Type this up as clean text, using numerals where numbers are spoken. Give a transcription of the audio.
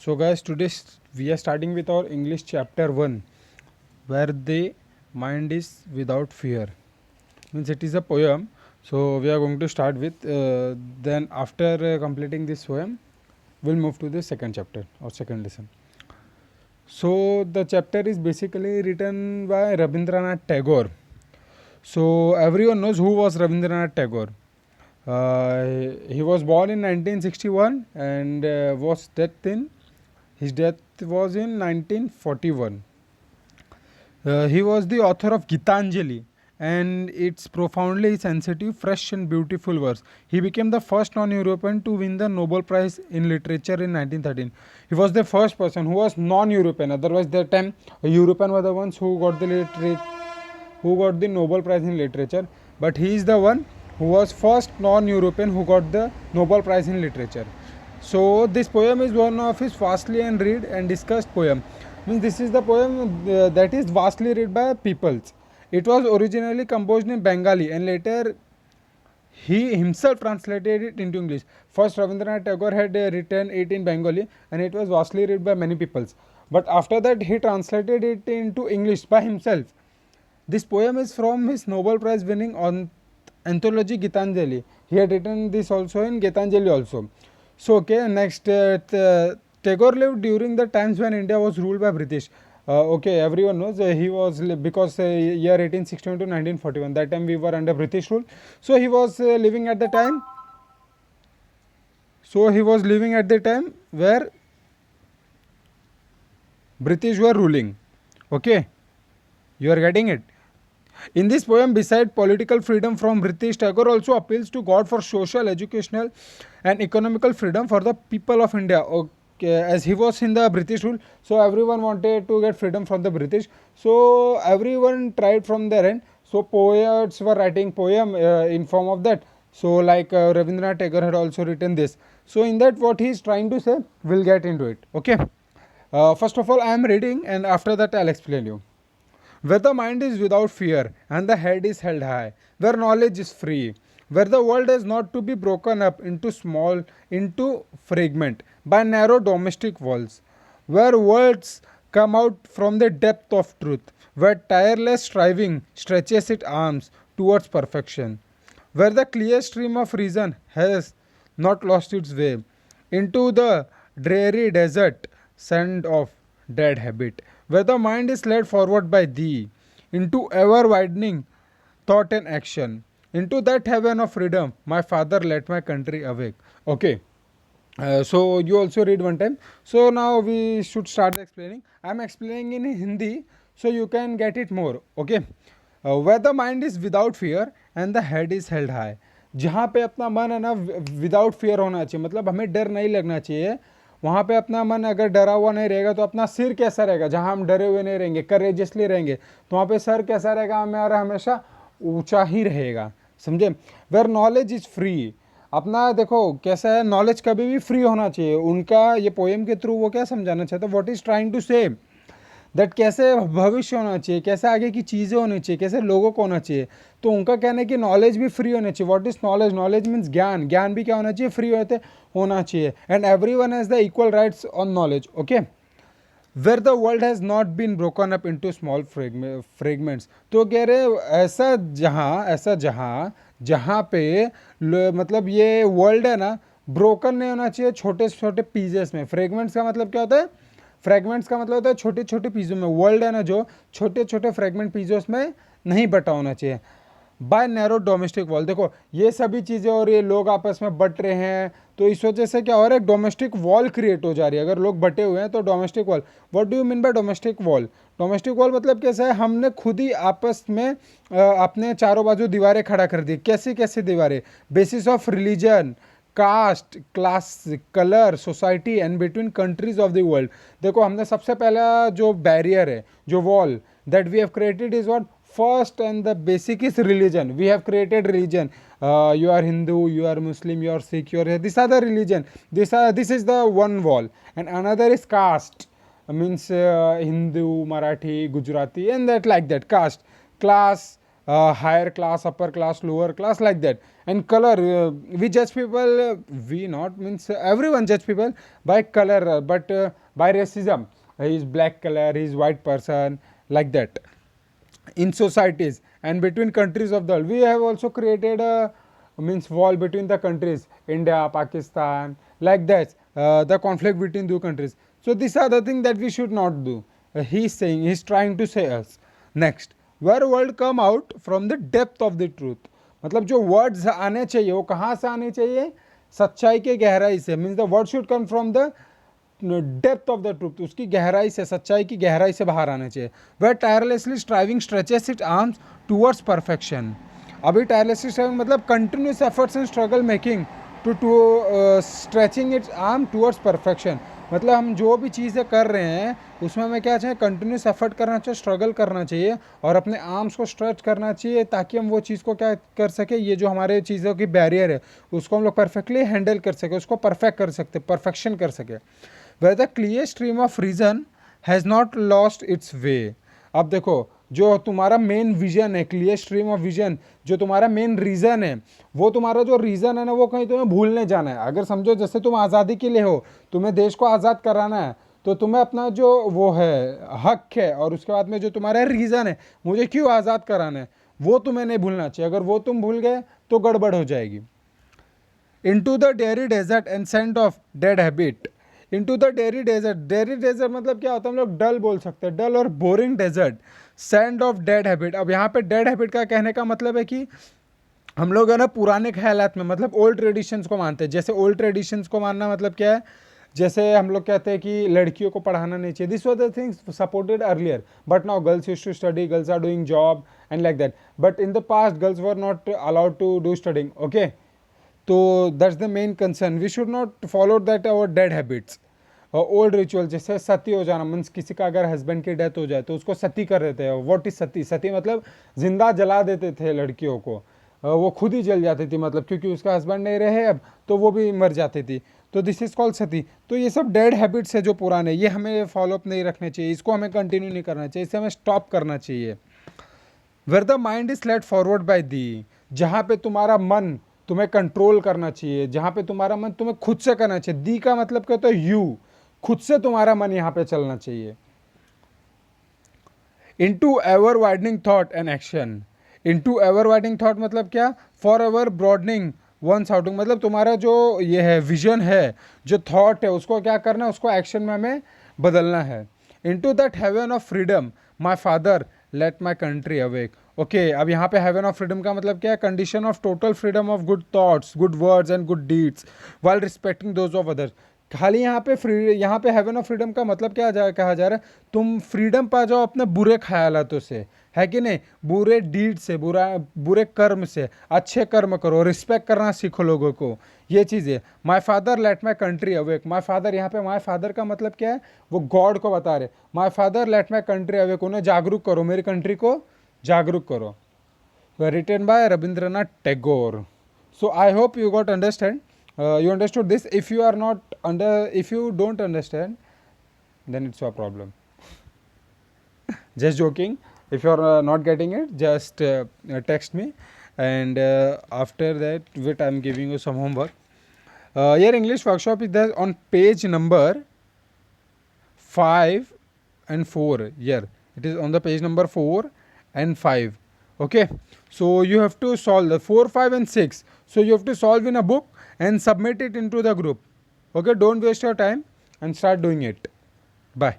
So guys, today we are starting with our English chapter 1, where the mind is without fear. Means it is a poem. So we are going to start with, then after completing this poem, we'll move to the second chapter or second lesson. So the chapter is basically written by Rabindranath Tagore. So everyone knows who was Rabindranath Tagore. He was born in 1961 and his death was in 1941. He was the author of Gitanjali and its profoundly sensitive, fresh and beautiful verse. He became the first non-European to win the Nobel Prize in Literature in 1913. He was the first person who was non-European. Otherwise, that time European were the ones who got the Nobel Prize in Literature. But he is the one who was first non-European who got the Nobel Prize in Literature. So this poem is one of his vastly and read and discussed poem. Means this is the poem that is vastly read by peoples. It was originally composed in Bengali and later he himself translated it into English. First Rabindranath Tagore had written it in Bengali and it was vastly read by many peoples. But after that he translated it into English by himself. This poem is from his Nobel Prize winning on anthology Gitanjali. He had written this also in Gitanjali also. So okay, next Tagore lived during the times when India was ruled by British. Okay, everyone knows he was because year 1861 to 1941. That time we were under British rule. So he was living at the time. So he was living at the time where British were ruling. Okay, you are getting it. In this poem, beside political freedom from British, Tagore also appeals to God for social, educational, and economical freedom for the people of India. Okay, as he was in the British rule, so everyone wanted to get freedom from the British. So everyone tried from their end. So poets were writing poem in form of that. So like Rabindranath Tagore had also written this. So in that, what he is trying to say, we'll get into it. Okay. First of all, I am reading, and after that, I'll explain you. Where the mind is without fear and the head is held high, where knowledge is free, where the world is not to be broken up into fragment by narrow domestic walls, where words come out from the depth of truth, where tireless striving stretches its arms towards perfection, where the clear stream of reason has not lost its way into the dreary desert sand of dead habit, where the mind is led forward by thee into ever widening thought and action, into that heaven of freedom, my father, let my country awake. Okay. So you also read one time. So now we should start explaining. I am explaining in Hindi, so you can get it more. Okay. Where the mind is without fear and the head is held high. जहाँ पे अपना मन है ना without fear होना चाहिए, मतलब हमें डर नहीं लगना चाहिए. वहाँ पे अपना मन अगर डरा हुआ नहीं रहेगा तो अपना सिर कैसा रहेगा, जहाँ हम डरे हुए नहीं रहेंगे, करेजियसली रहेंगे, तो वहाँ पे सर कैसा रहेगा, हमारा हमेशा ऊंचा ही रहेगा. समझे. Where knowledge is free. अपना देखो कैसा है, नॉलेज कभी भी फ्री होना चाहिए. उनका ये पोएम के थ्रू वो क्या समझाना चाहता है, what is trying to say that कैसे भविष्य होना चाहिए, कैसे आगे की चीज़ें होनी चाहिए, कैसे लोगों को होना चाहिए. तो उनका कहना है कि नॉलेज भी फ्री होना चाहिए. What is knowledge, knowledge means ज्ञान, ज्ञान भी क्या होना चाहिए, फ्री होना चाहिए. And every one has the equal rights on knowledge. Okay. Where the world has not been broken up into small fragments. तो कह रहे ऐसा जहाँ पे मतलब ये वर्ल्ड है ना, ब्रोकन नहीं होना चाहिए छोटे छोटे पीसेस में. फ्रेगमेंट्स का मतलब क्या होता है, फ्रेगमेंट्स का मतलब होता है छोटे छोटे पीसों में. वर्ल्ड है ना जो छोटे छोटे फ्रेगमेंट पीसों में नहीं बटा होना चाहिए. By narrow domestic wall. देखो ये सभी चीज़ें और ये लोग आपस में बट रहे हैं, तो इस वजह से क्या हो रहा है, डोमेस्टिक वॉल क्रिएट हो जा रही है. अगर लोग बटे हुए हैं तो domestic wall. What do you mean by domestic wall. Domestic wall मतलब कैसा है, हमने खुद ही आपस में अपने चारों बाजू दीवारें खड़ा कर दी. कैसी कैसी दीवारें, basis of religion, caste, class, colour, society and between countries of the world. देखो हमने सबसे पहला जो बैरियर है, जो wall that we have created is what, first and the basic is religion. We have created religion. You are Hindu, you are Muslim, you are Sikh, you are, these are the religion. This is the one wall. And another is caste, means Hindu, Marathi, Gujarati, and that like that. Caste, class, higher class, upper class, lower class, like that. And color, we judge people, we not means everyone judge people by color, but by racism. He is black color, he is white person, like that. In societies and between countries of the world, we have also created a means wall between the countries, India, Pakistan, like that. The conflict between two countries. So these are the things that we should not do. He's saying, he's trying to say us. Next, where world come out from the depth of the truth. मतलब जो words आने चाहिए वो कहाँ से आने चाहिए, सच्चाई के गहराई से. Means the word should come from the depth of the truth, उसकी गहराई से, सच्चाई की गहराई से बाहर आना चाहिए. वह tirelessly striving stretches it arms towards perfection. अभी टायरलेसली स्ट्राइविंग मतलब continuous efforts and struggle making to stretching its arm towards perfection. मतलब हम जो भी चीज़ें कर रहे हैं उसमें हमें क्या चाहिए, कंटिन्यूस एफर्ट करना चाहिए, स्ट्रगल करना चाहिए और अपने आर्म्स को स्ट्रेच करना चाहिए ताकि हम वो चीज़ को क्या कर सके, ये जो हमारे चीज़ों की बैरियर है उसको हम लोग परफेक्टली हैंडल कर सके, उसको परफेक्ट कर सकते, परफेक्शन कर सके. Where the clear stream of reason has not lost its way. अब देखो, जो तुम्हारा मेन विजन है, क्लियर स्ट्रीम ऑफ विजन, जो तुम्हारा मेन रीज़न है, वो तुम्हारा जो रीज़न है ना, वो कहीं तुम्हें भूलने जाना है. अगर समझो जैसे तुम आज़ादी के लिए हो, तुम्हें देश को आज़ाद कराना है, तो तुम्हें अपना जो वो है हक है और उसके बाद में जो तुम्हारा रीज़न है, मुझे क्यों आज़ाद कराना है, वो तुम्हें नहीं भूलना चाहिए. अगर वो तुम भूल गए तो गड़बड़ हो जाएगी. Into the dairy desert and scent of dead habit. Into the dairy desert. Dairy desert मतलब क्या होता है, हम लोग डल बोल सकते हैं, डल और boring desert. Sand of dead habit. अब यहाँ पे डेड हैबिट का कहने का मतलब है कि हम लोग है ना पुराने ख्यालात में, मतलब ओल्ड ट्रेडिशंस को मानते हैं. जैसे ओल्ड ट्रेडिशंस को मानना मतलब क्या है, जैसे हम लोग कहते हैं कि लड़कियों को पढ़ाना नहीं चाहिए. This were the things supported earlier, but now girls use to study, girls are doing job and like that. But in the past girls were not allowed to do studying. Okay, तो that's the main concern. We should not follow that our dead habits. Old ritual, जैसे सती हो जाना, means किसी का अगर husband की death हो जाए तो उसको सती कर देते हैं. व्हाट इज सती? सती मतलब जिंदा जला देते थे लड़कियों को, वो खुद ही जल जाती थी, मतलब क्योंकि उसका हस्बैंड नहीं रहे अब तो वो भी मर जाती थी. तो दिस इज कॉल्ड सती. तो ये सब डेड हैबिट्स है जो पुराने, ये हमें फॉलोअप नहीं रखने चाहिए, इसको हमें कंटिन्यू नहीं करना चाहिए, इसे हमें स्टॉप करना चाहिए. Where the mind is led forward by thee. जहाँ पे तुम्हारा मन तुम्हें कंट्रोल करना चाहिए, जहाँ पे तुम्हारा मन तुम्हें खुद से करना चाहिए. दी का मतलब कहते हो यू, खुद से तुम्हारा मन यहाँ पे चलना चाहिए. Into ever widening thought and action. Into ever widening thought मतलब क्या, for ever broadening ones outing. मतलब तुम्हारा जो ये है विजन है, जो थॉट है, उसको क्या करना है, उसको एक्शन में हमें बदलना है. Into that heaven of freedom my father let my country awake. Okay, अब यहाँ पे हेवन ऑफ फ्रीडम का मतलब क्या है, condition of total freedom of good thoughts, good words and good deeds while respecting those of others. खाली यहाँ पे हेवन ऑफ फ्रीडम का मतलब क्या कहा जा रहा है, तुम फ्रीडम पा जाओ अपने बुरे ख्यालातों से, है कि नहीं, बुरे डीड से, बुरे कर्म से, अच्छे कर्म करो, रिस्पेक्ट करना सीखो लोगों को, ये चीज़ है. माई father let my country awake. My father, यहाँ पे माई फादर का मतलब क्या है, वो गॉड को बता रहे. My father let my country awake, उन्हें जागरूक करो, मेरी कंट्री को जागरूक करो. Written by Rabindranath Tagore. So I hope you got understand. You understood this. If you are not if you don't understand, then it's your problem. Just joking. If you are not getting it, just text me, and after that, wait, I'm giving you some homework. Your English workshop is there on page number 5 and 4. Here it is on the page number 4 and 5. Okay, so you have to solve the 4, 5 and 6. So you have to solve in a book and submit it into the group. Okay, don't waste your time and start doing it. Bye.